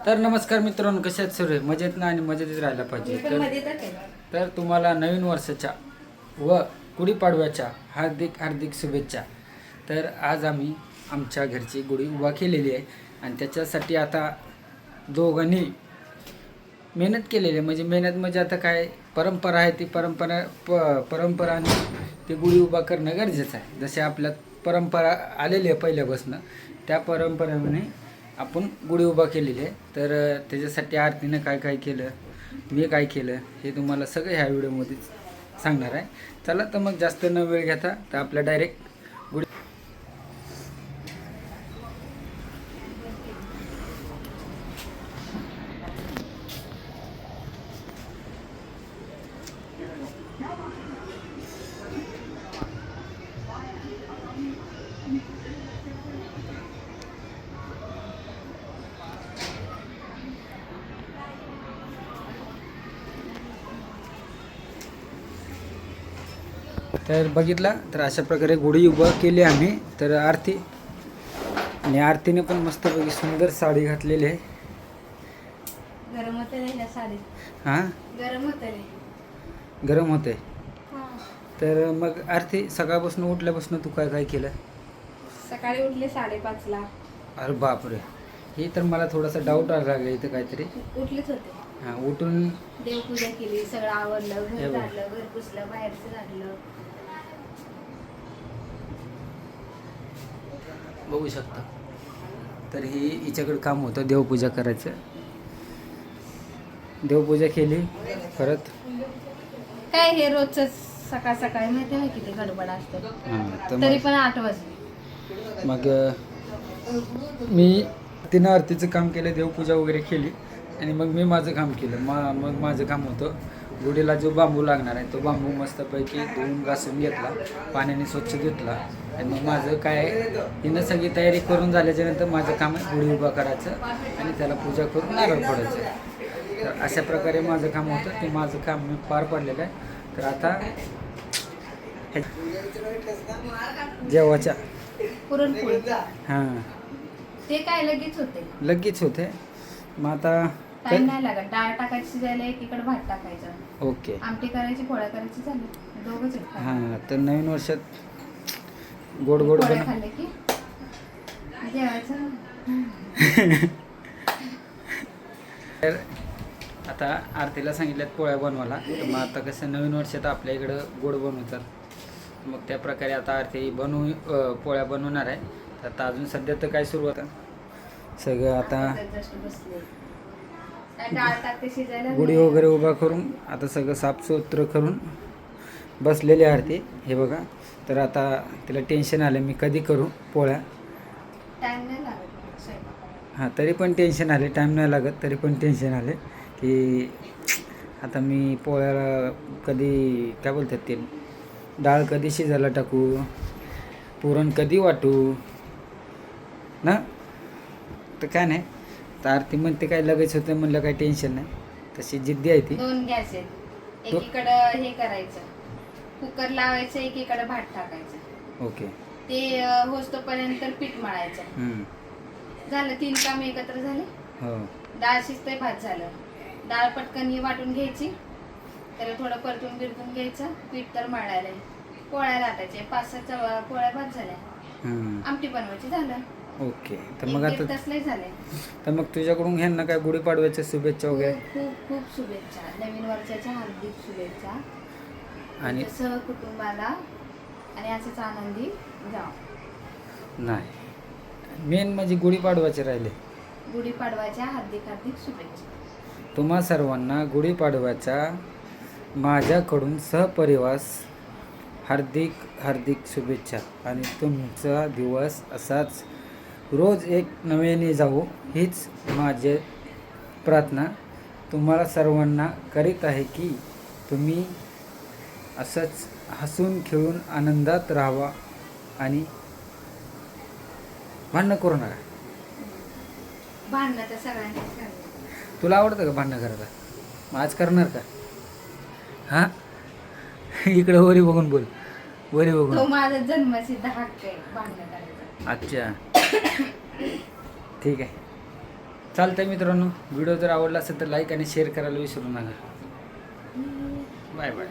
तर नमस्कार मित्रांनो, कसे आहेत सर्व? मजेत ना आणि मजेतच राहायला पाहिजे. तर तुम्हाला नवीन वर्षाच्या व गुढीपाडव्याच्या हार्दिक हार्दिक शुभेच्छा. तर आज आम्ही आमच्या घरची गुढी उभा केलेली आहे आणि त्याच्यासाठी आता दोघांनी मेहनत केलेली आहे. मेहनत म्हणजे आता काय परंपरा आहे ती परंपराने ती गुढी उभा करणं गरजेचं आहे. जसे आपल्यात परंपरा आलेली आहे पहिल्यापासून, त्या परंपरेने आपण गुढी उभा केलेली आहे. तर त्याच्यासाठी आरतीनं काय काय केलं, मी काय केलं, हे तुम्हाला सगळं ह्या व्हिडिओमध्ये सांगणार आहे. चला तर मग जास्त न वेळ घेता तर आपल्या डायरेक्ट गुढी. तर बघितला तर अशा प्रकारे गुढी उभं केली आम्ही. तर आरती आणि आरतीने पण मस्तपैकी सुंदर साडी घातलेली आहे. गरम होते ना साडी. हां, गरम होते. गरम होते. तर मग आरती, सकाळपासून उठल्यापासून तू काय काय केलं? सकाळी उठले 5:30ला. अरे बापरे, हे तर मला थोडासा डाऊट आला लागला इथं काहीतरी. उठलेच होते. हां, उठून देवपूजा केली, सगळं आवरलं, हे घर बघ. झाडलं, घर पुसलं, बाहेरचं झाडलं. बघू शकता. तर ही हिच्याकडे काम होतं देवपूजा करायचं. देवपूजा केली परत. काय हे रोजच सकाळ सकाळी माहिती आहे किती गडबड असते. हां, तर तरी पण 8 वाजले. मग मी तिनं आरतीचं काम केलं, देवपूजा वगैरे केली आणि मग मी माझं काम केलं. मग माझं काम होतं, गुढीला जो बांबू लागणार आहे तो बांबू मस्तपैकी धुवून घासून घेतला, पाण्याने स्वच्छ धुतला. आणि मग माझं काय, हिनं सगळी तयारी करून झाल्याच्यानंतर माझं काम आहे गुढी उभा करायचं आणि त्याला पूजा करून नारळ फोडायचं. तर अशा प्रकारे माझं काम होतं. ते माझं काम मी पार पडलेलं आहे. तर आता जेवाच्या पुरणपोळी हां ते काय लगेच होते. लगेच होते. मग आता टाइम नाही लागत. डाळ टाकायची शिजायला, एकीकडे भात टाकायचा, ओके. आमटी करायची, पोळ्या करायची, झाली. दोघंच आहेत खायला. हां, तर नवीन वर्षात गोड गोड पोळ्या खाल्ले की जेवायचं. तर आता आरतीला सांगितल्यात पोळ्या बनवायला. तर मग आता कसं नवीन वर्षात आपल्या इकडं गोड बनवतात, मग त्या प्रकारे आता आरती पोळ्या बनवणार आहे. तर आता अजून सध्या तर काय सुरुवात आहे सगळं आता जस्ट बसले. काय डाळ टाकते शिजायला. गुढी वगैरे उभा करून आता सगळं साफसुथरं करून बसलेली आरती. हे बघा. तर आता तिला टेन्शन आलं, मी कधी करू पोळ्या. टाइम नाही लागत स्वयंपाकाला. हां, तरी पण टेन्शन आले. टाईम नाही लागत तरी पण टेन्शन आले की आता मी पोळ्याला कधी, काय बोलतात ते, डाळ कधी शिजायला टाकू, पुरण कधी वाटू ना. तर काय नाही, तर आरती म्हणते काय लगेच होतं म्हणलं, काय टेन्शन नाही. तशी जिद्दी आहे ती. 2 गॅस आहेत. एकीकडं हे करायचं, कुकर लावायचं, एकीकडे भात टाकायचं. ओके. ते होस्तोपर्यंत पीठ मळायचं. झालं, 3 काम एकत्र झाले. हो. डाळ शिजते, भात झालं. डाळ पटकन ही वाटून घ्यायची, त्याला थोडं परतून बिरतून घ्यायचं. पीठ तर मळायला, पोळ्या लाटायचे, 5-6 पोळ्या भात झाल्या. आमटी बनवायची, झालं. ओके. तर मग आता तसलंही झालंय. तर मग तुझ्याकडून ह्यांना काय गुढीपाडव्याच्या शुभेच्छा वगैरे. खूप खूप शुभेच्छा. नवीन वर्षाच्या हार्दिक शुभेच्छा आणि सहकुटुंबाला, आणि असंच आनंदी जाऊ. नाही, मेन म्हणजे गुढीपाडव्याचे राहिले. गुढीपाडव्याच्या हार्दिक हार्दिक शुभेच्छा. तुम्हा सर्वांना गुढीपाडव्याच्या माझ्याकडून सहपरिवार हार्दिक हार्दिक शुभेच्छा. आणि तुमचा दिवस असाच रोज एक नव्याने जावो, हीच माझी प्रार्थना तुम्हाला सर्वांना करीत आहे की तुम्ही असंच हसून खेळून आनंदात राहावा आणि भांडणं करू नका. भांडणं तर सगळ्यांनीच करायचं. तुला आवडतं का भांडणं करायला? मग आज करणार का? हां, इकडं वरी बघून बोल, वरी तो बघून. माझा जन्मसिद्ध हक्क आहे भांडणं करायचा. अच्छा, ठीक आहे. चालतंय मित्रांनो, व्हिडिओ जर आवडला असेल तर लाईक आणि शेअर करायला विसरू नका. Bye bye.